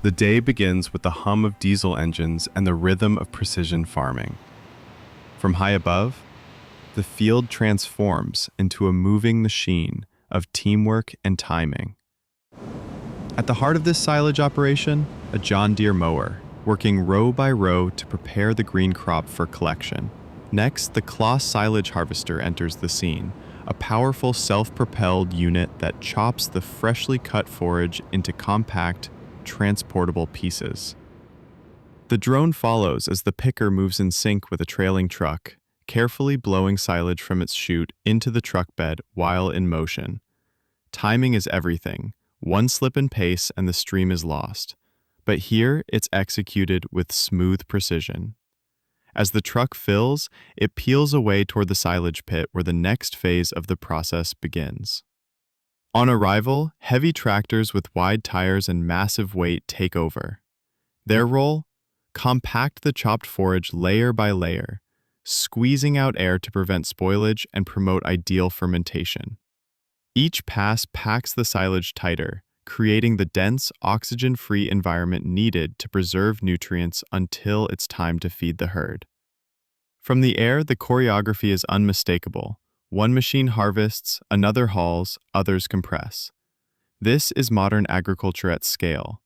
The day begins with the hum of diesel engines and the rhythm of precision farming. From high above, the field transforms into a moving machine of teamwork and timing. At the heart of this silage operation, a John Deere mower, working row by row to prepare the green crop for collection. Next, the CLAAS silage harvester enters the scene, a powerful self-propelled unit that chops the freshly cut forage into compact, transportable pieces. The drone follows as the picker moves in sync with a trailing truck, carefully blowing silage from its chute into the truck bed while in motion. Timing is everything. One slip in pace and the stream is lost. But here, it's executed with smooth precision. As the truck fills, it peels away toward the silage pit where the next phase of the process begins. On arrival, heavy tractors with wide tires and massive weight take over. Their role? Compact the chopped forage layer by layer, squeezing out air to prevent spoilage and promote ideal fermentation. Each pass packs the silage tighter, creating the dense, oxygen-free environment needed to preserve nutrients until it's time to feed the herd. From the air, the choreography is unmistakable. One machine harvests, another hauls, others compress. This is modern agriculture at scale,